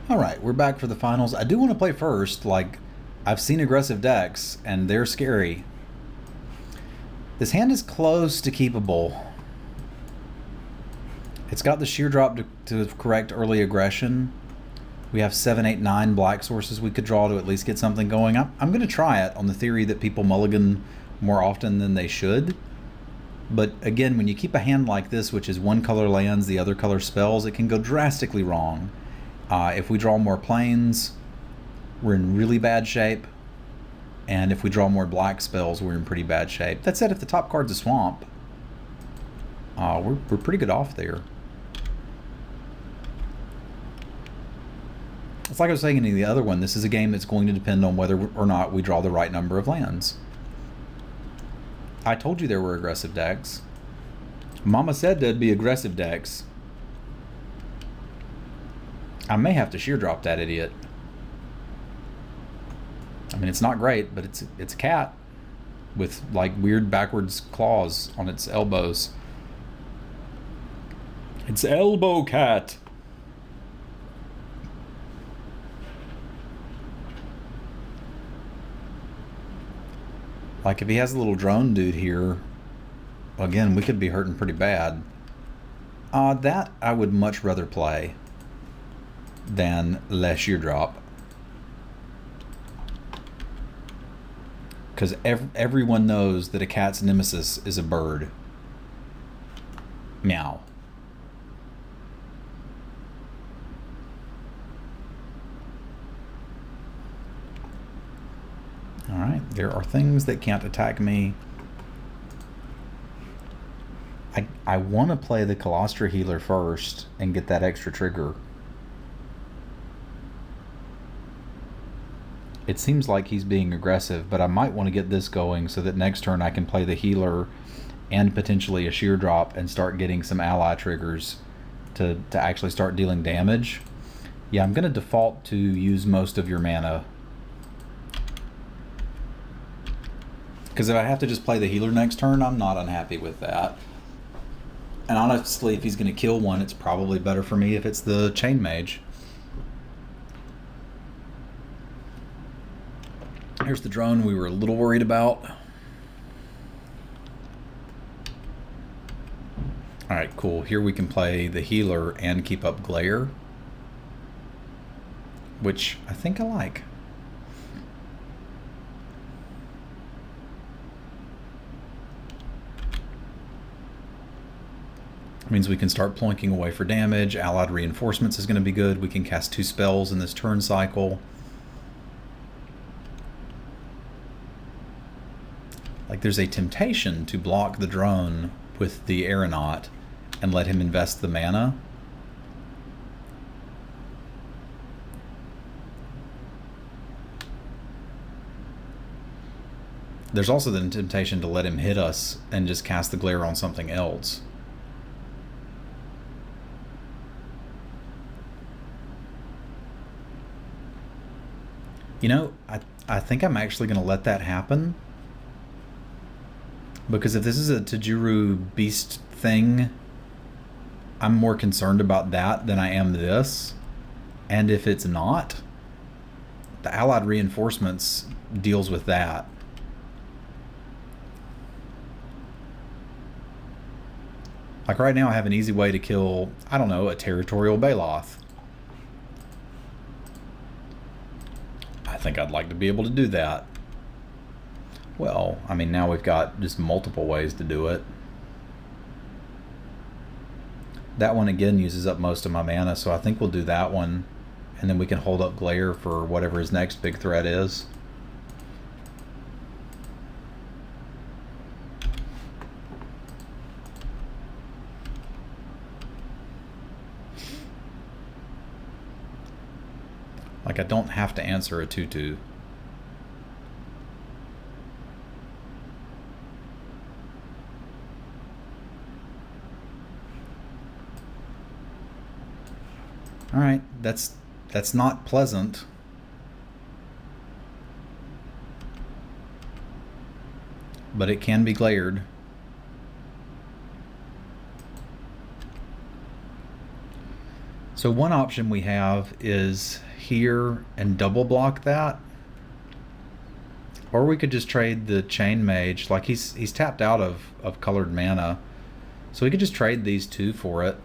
All right, we're back for the finals. I do want to play first. Like, I've seen aggressive decks, and they're scary. This hand is close to keepable. It's got the sheer drop to correct early aggression. We have 7, 8, 9 black sources we could draw to at least get something going. I'm going to try it on the theory that people mulligan more often than they should. But again, when you keep a hand like this, which is one color lands, the other color spells, it can go drastically wrong. If we draw more plains, we're in really bad shape. And if we draw more black spells, we're in pretty bad shape. That said, if the top card's a swamp, we're pretty good off there. It's like I was saying in the other one, this is a game that's going to depend on whether or not we draw the right number of lands. I told you there were aggressive decks. Mama said there'd be aggressive decks. I may have to sheer drop that idiot. I mean, it's not great, but it's a cat with like weird backwards claws on its elbows. It's elbow cat. Like if he has a little drone dude here, again, we could be hurting pretty bad. That I would much rather play than less sheer drop. Because everyone knows that a cat's nemesis is a bird. Meow. Alright, there are things that can't attack me. I want to play the Colostra Healer first and get that extra trigger. It seems like he's being aggressive, but I might want to get this going so that next turn I can play the healer and potentially a sheer drop and start getting some ally triggers to actually start dealing damage. Yeah, I'm going to default to use most of your mana. Because if I have to just play the healer next turn, I'm not unhappy with that. And honestly, if he's going to kill one, it's probably better for me if it's the Chain Mage. Here's the drone we were a little worried about. Alright, cool. Here we can play the healer and keep up Glare, which I think I like. Means we can start ploinking away for damage. Allied Reinforcements is going to be good. We can cast 2 spells in this turn cycle. Like there's a temptation to block the drone with the aeronaut and let him invest the mana. There's also the temptation to let him hit us and just cast the glare on something else. You know, I think I'm actually going to let that happen. Because if this is a Tajuru beast thing, I'm more concerned about that than I am this. And if it's not, the Allied Reinforcements deals with that. Like right now I have an easy way to kill, I don't know, a Territorial Baloth. I think I'd like to be able to do that. Well, I mean, now we've got just multiple ways to do it. That one again uses up most of my mana, so I think we'll do that one. And then we can hold up Glare for whatever his next big threat is. Like, I don't have to answer a 2/2. Alright, that's not pleasant. But it can be glared. So So one option we have is here and double block that. Or we could just trade the Chain Mage. Like he's tapped out of colored mana. So we could just trade these two for it.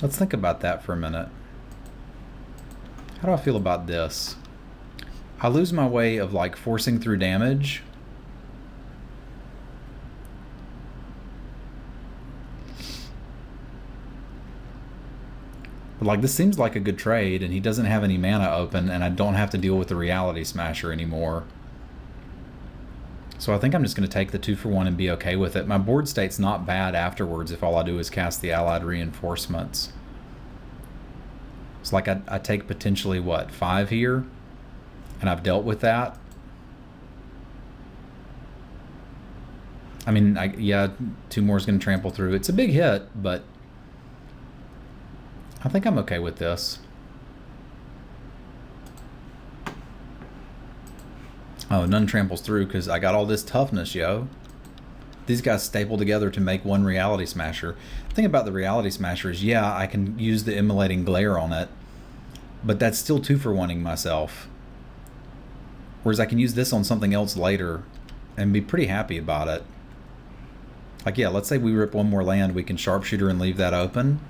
Let's think about that for a minute. How do I feel about this? I lose my way of like forcing through damage. But like this seems like a good trade, and he doesn't have any mana open, and I don't have to deal with the Reality Smasher anymore. So I think I'm just going to take the 2-for-1 and be okay with it. My board state's not bad afterwards if all I do is cast the Allied Reinforcements. It's like I take potentially, what, 5 here? And I've dealt with that. I mean, yeah, 2 more is going to trample through. It's a big hit, but I think I'm okay with this. Oh, none tramples through because I got all this toughness, yo. These guys staple together to make one Reality Smasher. The thing about the Reality Smasher is, yeah, I can use the Immolating Glare on it, but that's still 2-for-1ing myself. Whereas I can use this on something else later and be pretty happy about it. Like, yeah, let's say we rip one more land, we can Sharpshooter and leave that open.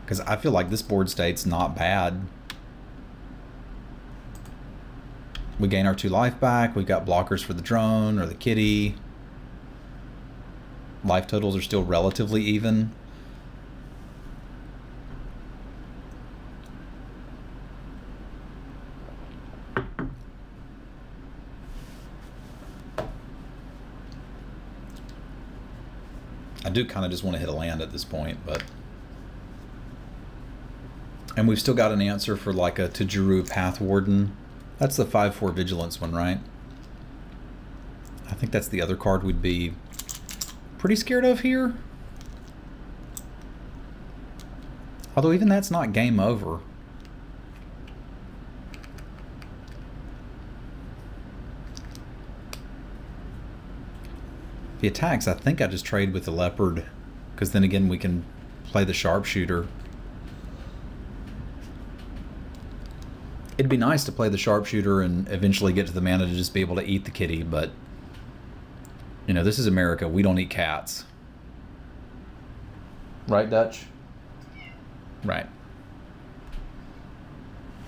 Because I feel like this board state's not bad. We gain our 2 life back. We've got blockers for the drone or the kitty. Life totals are still relatively even. I do kind of just want to hit a land at this point, but... And we've still got an answer for like a Tajuru Path Warden. That's the 5/4 Vigilance one, right? I think that's the other card we'd be pretty scared of here. Although even that's not game over. The attacks, I think I just trade with the Leopard, because then again we can play the Sharpshooter. It'd be nice to play the Sharpshooter and eventually get to the mana to just be able to eat the kitty, but you know, this is America. We don't eat cats. Right, Dutch? Right.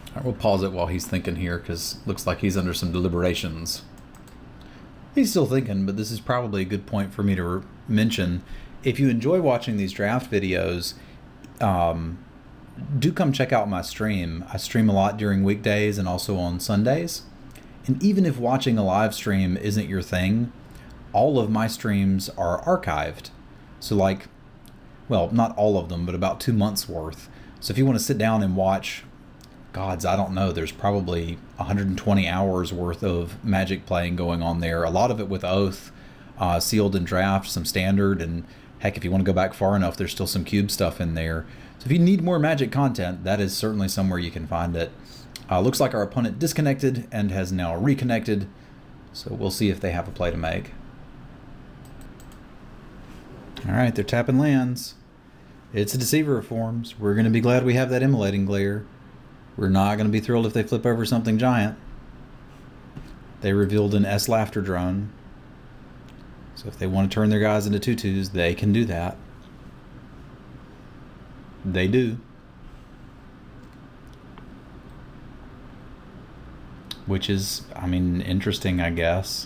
All right, we'll pause it while he's thinking here, because looks like he's under some deliberations. He's still thinking, but this is probably a good point for me to mention. If you enjoy watching these draft videos, do come check out my stream. I stream a lot during weekdays and also on Sundays. And even if watching a live stream isn't your thing, all of my streams are archived. So like, well, not all of them, but about 2 months worth. So if you want to sit down and watch, gods, I don't know, there's probably 120 hours worth of Magic playing going on there. A lot of it with Oath, Sealed and Draft, some Standard, and heck, if you want to go back far enough, there's still some Cube stuff in there. So if you need more Magic content, that is certainly somewhere you can find it. Looks like our opponent disconnected and has now reconnected. So we'll see if they have a play to make. All right, they're tapping lands. It's a Deceiver Reforms. We're going to be glad we have that Immolating Glare. We're not going to be thrilled if they flip over something giant. They revealed an S Laughter Drone. So if they want to turn their guys into 2/2s, they can do that. They do. Which is, I mean, interesting, I guess.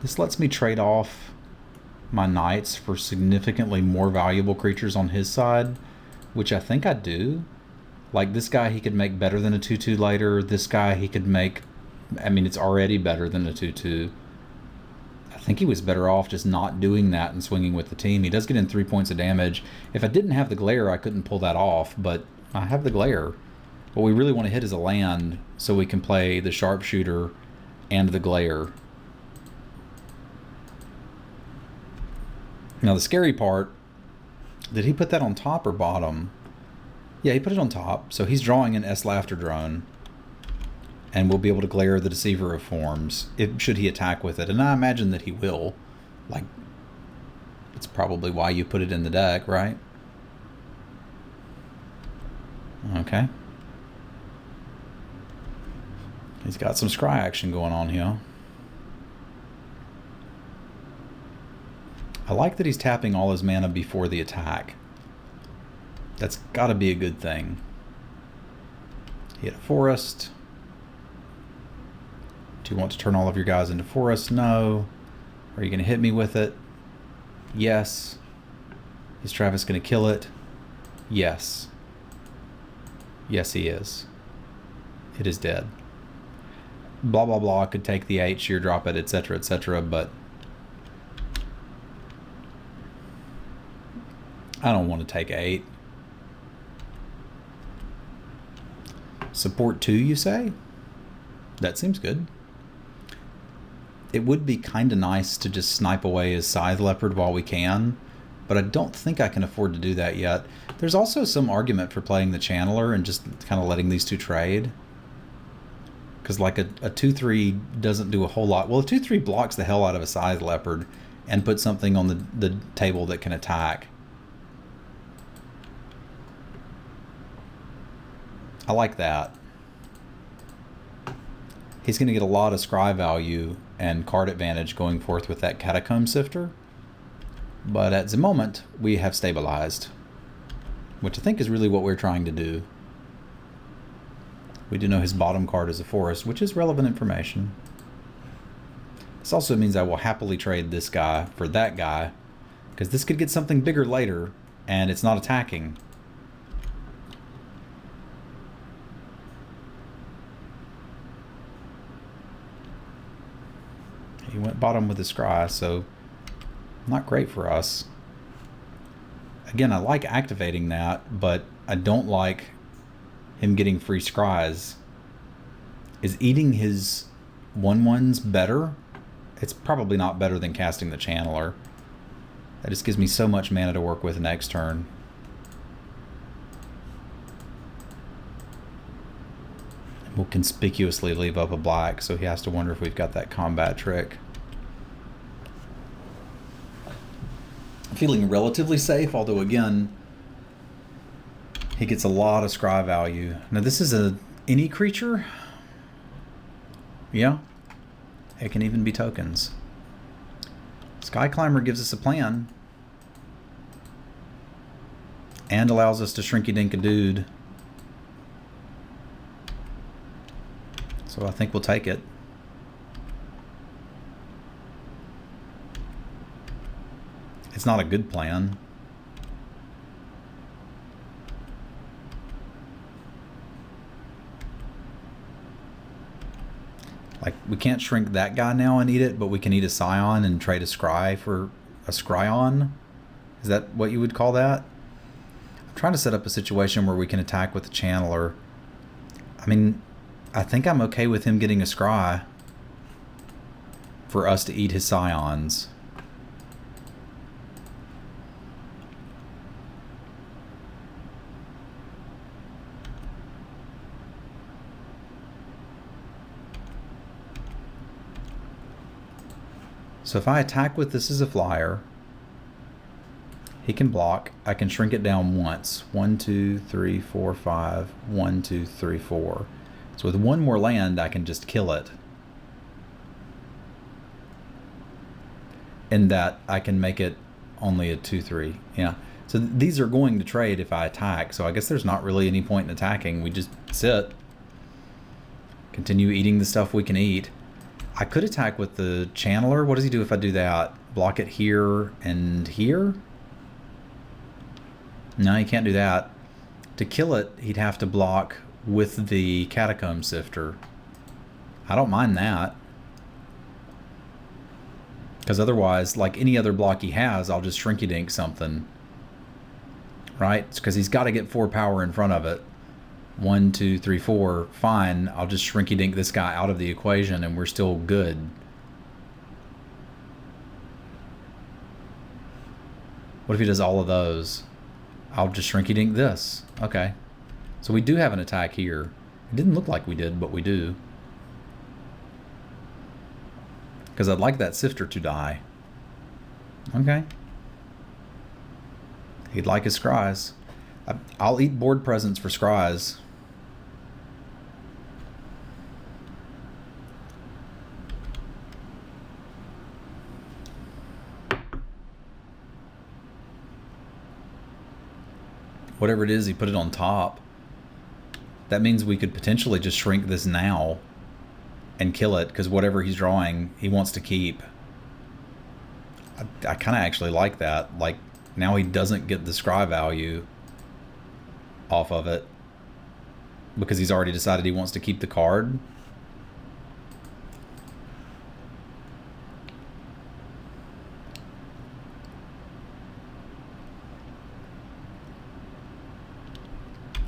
This lets me trade off my knights for significantly more valuable creatures on his side, which I think I do. Like this guy he could make better than a 2/2 later. This guy he could make, I mean, it's already better than a 2/2. I think he was better off just not doing that and swinging with the team. He does get in 3 points of damage. If I didn't have the glare, I couldn't pull that off, but I have the glare. What we really want to hit is a land so we can play the Sharpshooter and the glare. Now the scary part, did he put that on top or bottom? Yeah, he put it on top. So he's drawing an S Laughter Drone. And we'll be able to glare the Deceiver of Forms, should he attack with it. And I imagine that he will. Like, it's probably why you put it in the deck, right? Okay. He's got some scry action going on here. I like that he's tapping all his mana before the attack. That's got to be a good thing. He had a forest. Do you want to turn all of your guys into forest? No. Are you going to hit me with it? Yes. Is Travis going to kill it? Yes. Yes, he is. It is dead. Blah, blah, blah. Could take the 8, sheer drop it, etc., but I don't want to take 8. Support 2, you say? That seems good. It would be kind of nice to just snipe away his Scythe Leopard while we can, but I don't think I can afford to do that yet. There's also some argument for playing the Channeler and just kind of letting these two trade. Because like a 2-3 doesn't do a whole lot. Well, a 2-3 blocks the hell out of a Scythe Leopard and puts something on the table that can attack. I like that. He's going to get a lot of scry value and card advantage going forth with that Catacomb Sifter. But at the moment, we have stabilized, which I think is really what we're trying to do. We do know his bottom card is a forest, which is relevant information. This also means I will happily trade this guy for that guy, because this could get something bigger later, and it's not attacking. He went bottom with the scry, so not great for us. Again, I like activating that, but I don't like him getting free scries. Is eating his 1/1s better? It's probably not better than casting the Channeler. That just gives me so much mana to work with next turn. And we'll conspicuously leave up a black, so he has to wonder if we've got that combat trick. I'm feeling relatively safe, although again, he gets a lot of scry value. Now this is any creature? Yeah. It can even be tokens. Sky Climber gives us a plan. And allows us to Shrinky Dink a dude. So I think we'll take it. It's not a good plan. Like, we can't shrink that guy now and eat it, but we can eat a Scion and trade a Scry for a Scryon? Is that what you would call that? I'm trying to set up a situation where we can attack with the Channeler. I mean, I think I'm okay with him getting a Scry for us to eat his Scions. So if I attack with this as a flyer, he can block. I can shrink it down once. 1, 2, 3, 4, 5. 1, 2, 3, 4. So with one more land, I can just kill it. And that I can make it only a 2-3. Yeah. So these are going to trade if I attack. So I guess there's not really any point in attacking. We just sit. Continue eating the stuff we can eat. I could attack with the Channeler. What does he do if I do that? Block it here and here? No, he can't do that. To kill it, he'd have to block with the Catacomb Sifter. I don't mind that. Because otherwise, like any other block he has, I'll just Shrinky Dink something. Right? Because he's got to get 4 power in front of it. 1, 2, 3, 4. Fine. I'll just Shrinky Dink this guy out of the equation and we're still good. What if he does all of those? I'll just Shrinky Dink this. Okay. So we do have an attack here. It didn't look like we did, but we do. Because I'd like that sifter to die. Okay. He'd like his scries. I'll eat board presence for scries. Whatever it is, he put it on top. That means we could potentially just shrink this now and kill it, because whatever he's drawing, he wants to keep. I kind of actually like that. Like, now he doesn't get the scry value off of it because he's already decided he wants to keep the card.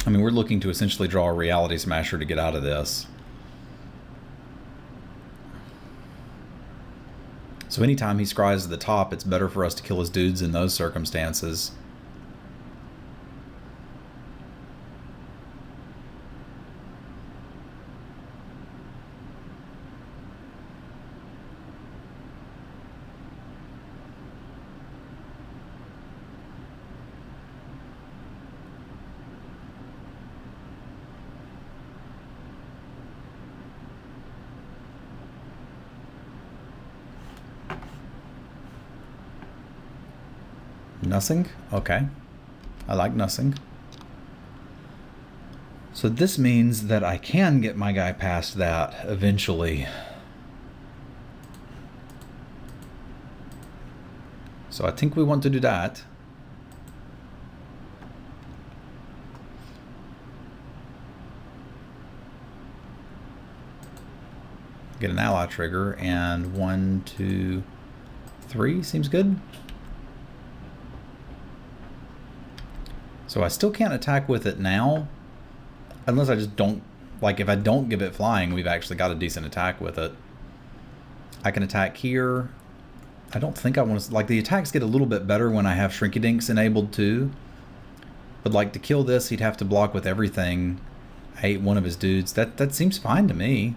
I mean, we're looking to essentially draw a Reality Smasher to get out of this. So anytime he scries at the top, it's better for us to kill his dudes in those circumstances. Nothing? Okay. I like nothing. So this means that I can get my guy past that eventually. So I think we want to do that. Get an ally trigger, and 1, 2, 3 seems good. So I still can't attack with it now, unless I just don't, like if I don't give it flying, we've actually got a decent attack with it. I can attack here. I don't think I want to, like the attacks get a little bit better when I have Shrinky Dinks enabled too. But like to kill this, he'd have to block with everything. I ate one of his dudes. That seems fine to me.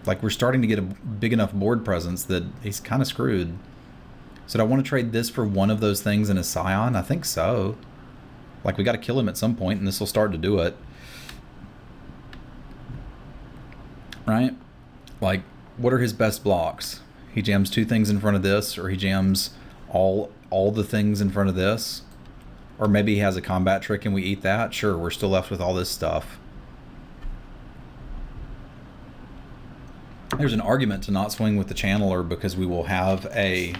Like we're starting to get a big enough board presence that he's kind of screwed. So do I want to trade this for one of those things in a Scion? I think so. Like we got to kill him at some point and this will start to do it. Right? Like what are his best blocks? He jams 2 things in front of this, or he jams all the things in front of this. Or maybe he has a combat trick and we eat that. Sure, we're still left with all this stuff. There's an argument to not swing with the Channeler because we will have a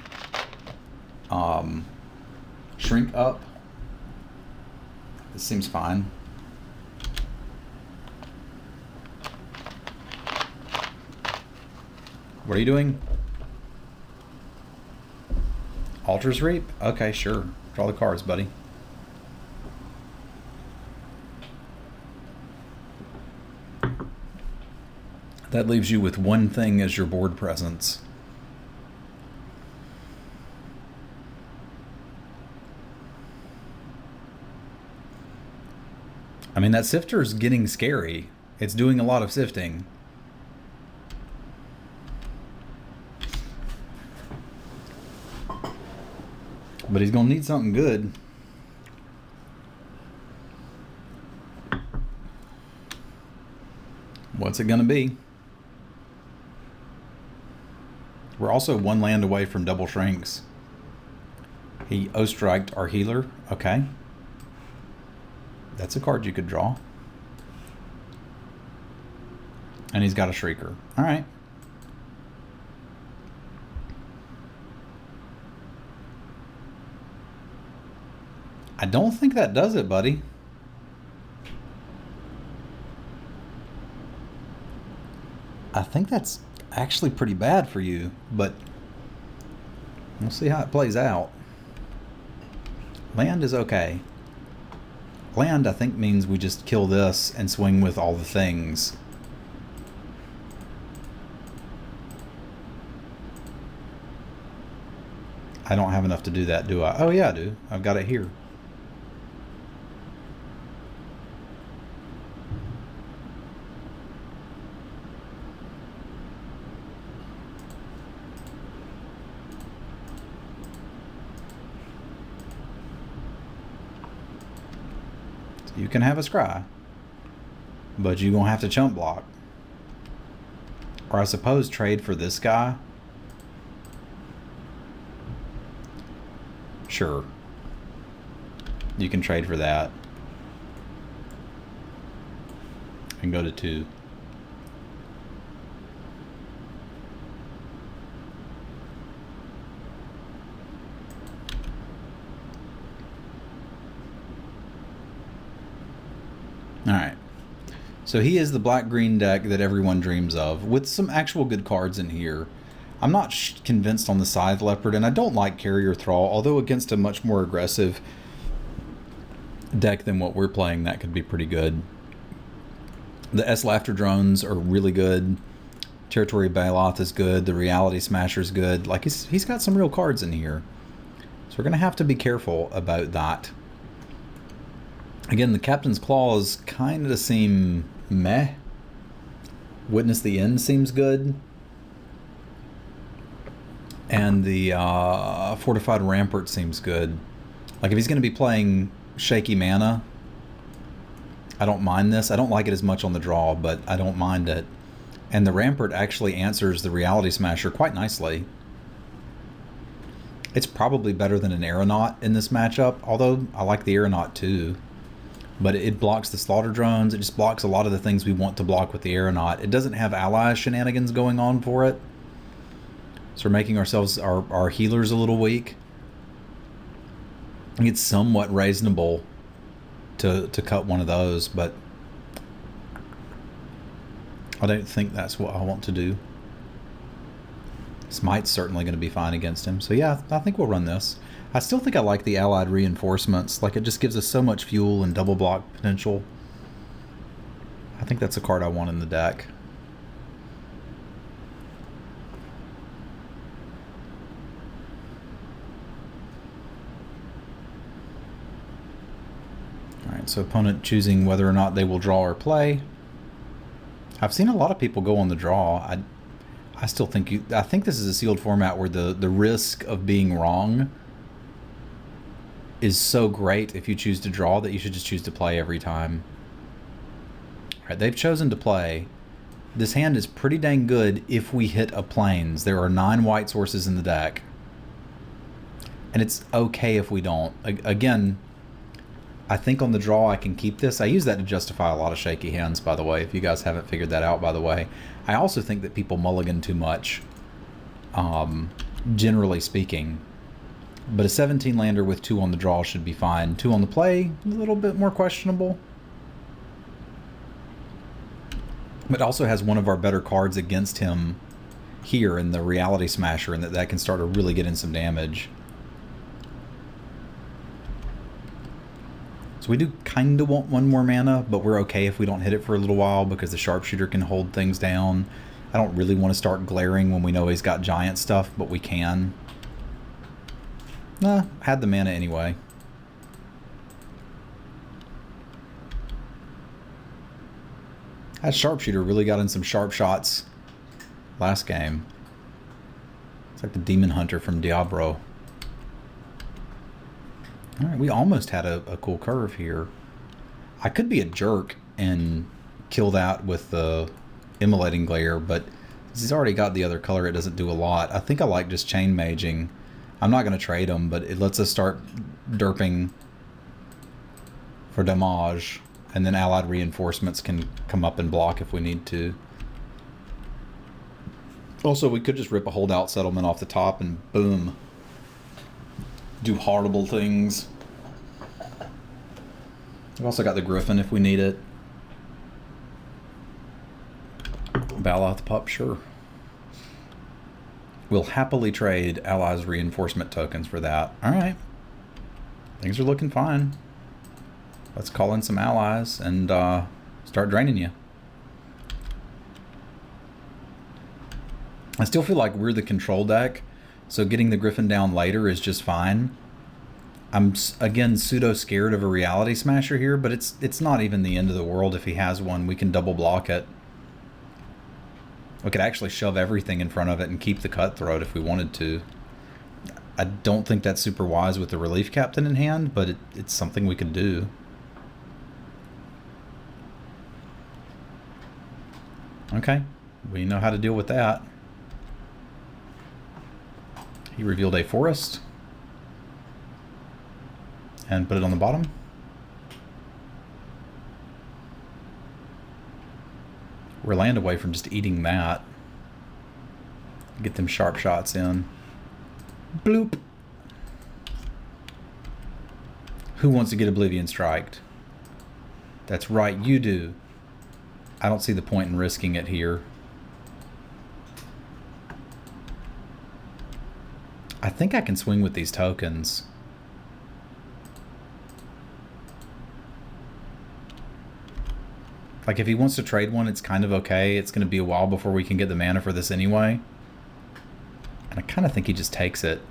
shrink up. This seems fine. What are you doing? Altar's Reap? Okay, sure. Draw the cards, buddy. That leaves you with one thing as your board presence. I mean, that sifter is getting scary. It's doing a lot of sifting. But he's gonna need something good. What's it gonna be? We're also 1 land away from double shrinks. He O-striked our healer. Okay. That's a card you could draw. And he's got a Shrieker. Alright. I don't think that does it, buddy. I think that's actually pretty bad for you, but we'll see how it plays out. Land is okay. Land, I think, means we just kill this and swing with all the things. I don't have enough to do that, do I? Oh yeah, I do. I've got it here. You can have a scry, but you're going to have to chump block. Or I suppose trade for this guy. Sure. You can trade for that. And go to 2. Alright. So he is the black-green deck that everyone dreams of, with some actual good cards in here. I'm not convinced on the Scythe Leopard, and I don't like Carrier Thrall, although against a much more aggressive deck than what we're playing, that could be pretty good. The S-Laughter Drones are really good. Territory Baloth is good. The Reality Smasher is good. Like, he's got some real cards in here. So we're going to have to be careful about that. Again, the Captain's Claws kind of seem meh. Witness the End seems good. And the Fortified Rampart seems good. Like, if he's going to be playing shaky mana, I don't mind this. I don't like it as much on the draw, but I don't mind it. And the Rampart actually answers the Reality Smasher quite nicely. It's probably better than an Aeronaut in this matchup, although I like the Aeronaut too. But it blocks the Slaughter Drones. It just blocks a lot of the things we want to block with the Aeronaut. It doesn't have ally shenanigans going on for it. So we're making ourselves, our healers a little weak. I think it's somewhat reasonable to cut one of those, but I don't think that's what I want to do. Smite's certainly going to be fine against him. So yeah, I think we'll run this. I still think I like the allied reinforcements. Like, it just gives us so much fuel and double block potential. I think that's a card I want in the deck. Alright, so opponent choosing whether or not they will draw or play. I've seen a lot of people go on the draw. I still think I think this is a sealed format where the risk of being wrong is so great if you choose to draw that you should just choose to play every time. Alright, they've chosen to play. This hand is pretty dang good if we hit a plains. There are 9 white sources in the deck. And it's okay if we don't. Again, I think on the draw I can keep this. I use that to justify a lot of shaky hands, by the way, if you guys haven't figured that out, by the way. I also think that people mulligan too much, generally speaking. But a 17 lander with 2 on the draw should be fine. 2 on the play, a little bit more questionable. But also has one of our better cards against him here in the Reality Smasher, and that can start to really get in some damage. So we do kind of want 1 more mana, but we're okay if we don't hit it for a little while because the Sharpshooter can hold things down. I don't really want to start glaring when we know he's got giant stuff, but we can. Nah, had the mana anyway. That Sharpshooter really got in some sharp shots last game. It's like the Demon Hunter from Diablo. Alright, we almost had a cool curve here. I could be a jerk and kill that with the Immolating Glare, but since he's already got the other color, it doesn't do a lot. I think I like just Chain Maging. I'm not going to trade him, but it lets us start derping for damage, and then allied reinforcements can come up and block if we need to. Also, we could just rip a holdout settlement off the top and boom. Do horrible things. I've also got the Griffin if we need it. Baloth Pup, sure. We'll happily trade allies reinforcement tokens for that. Alright. Things are looking fine. Let's call in some allies and start draining you. I still feel like we're the control deck, so getting the Griffin down later is just fine. I'm, again, pseudo scared of a Reality Smasher here, but it's not even the end of the world if he has one. We can double block it. We could actually shove everything in front of it and keep the Cutthroat if we wanted to. I don't think that's super wise with the Relief Captain in hand, but it's something we could do. Okay, we know how to deal with that. He revealed a forest and put it on the bottom. We're land away from just eating that. Get them sharp shots in. Bloop. Who wants to get Oblivion Striked? That's right, you do. I don't see the point in risking it here. I think I can swing with these tokens. Like, if he wants to trade one, it's kind of okay. It's going to be a while before we can get the mana for this anyway. And I kind of think he just takes it.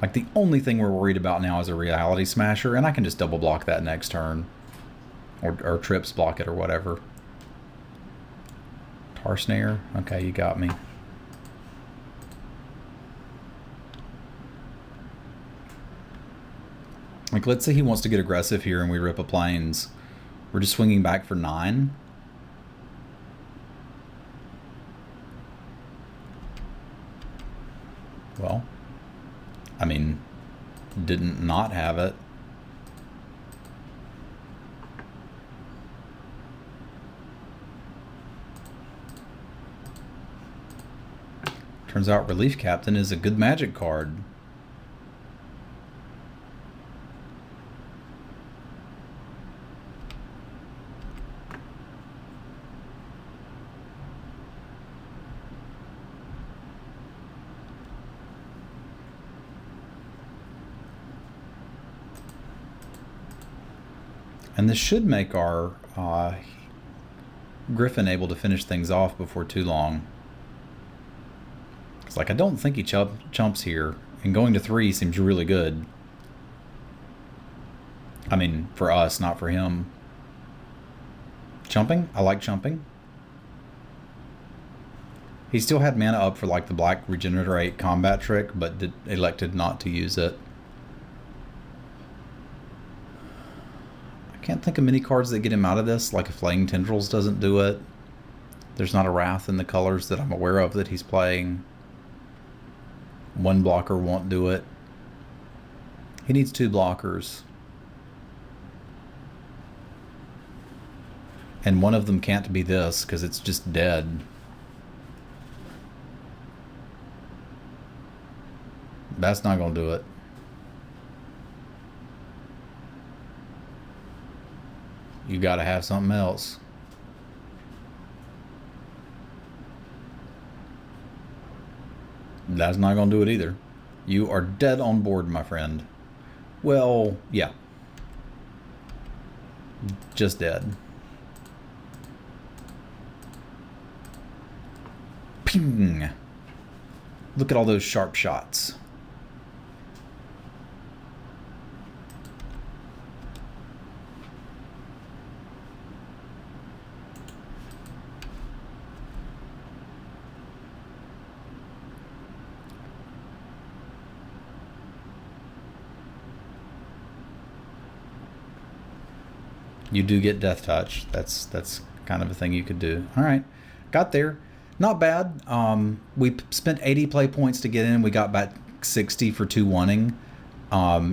Like, the only thing we're worried about now is a Reality Smasher, and I can just double block that next turn. Or trips block it or whatever. Tar Snare? Okay, you got me. Like, let's say he wants to get aggressive here and we rip a Plains. We're just swinging back for 9. Well, I mean, didn't not have it. Turns out Relief Captain is a good Magic card. And this should make our Griffin able to finish things off before too long. It's like, I don't think he chumps here. And going to 3 seems really good. I mean, for us, not for him. Chumping? I like chumping. He still had mana up for like the black regenerate combat trick, but elected not to use it. Can't think of many cards that get him out of this, like a Flaying Tendrils doesn't do it. There's not a Wrath in the colors that I'm aware of that he's playing. One blocker won't do it. He needs 2 blockers. And one of them can't be this, because it's just dead. That's not going to do it. You gotta have something else. That's not gonna do it either. You are dead on board, my friend. Well, yeah. Just dead. Ping! Look at all those sharp shots. You do get Death Touch. That's kind of a thing you could do. All right, got there. Not bad. We spent 80 play points to get in. We got back 60 for 2-1ing.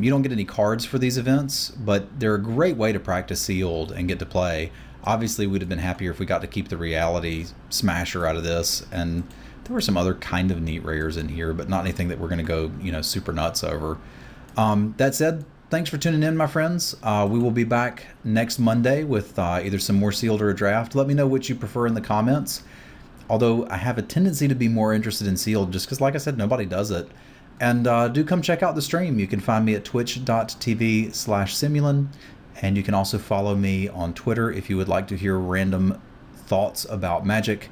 You don't get any cards for these events, but they're a great way to practice sealed and get to play. Obviously, we'd have been happier if we got to keep the Reality Smasher out of this, and there were some other kind of neat rares in here, but not anything that we're going to go, super nuts over. That said, thanks for tuning in, my friends. We will be back next Monday with either some more sealed or a draft. Let me know which you prefer in the comments. Although I have a tendency to be more interested in sealed just because, like I said, nobody does it. And do come check out the stream. You can find me at twitch.tv/Simulin. And you can also follow me on Twitter if you would like to hear random thoughts about Magic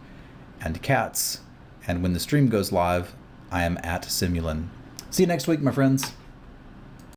and cats. And when the stream goes live, I am at Simulin. See you next week, my friends.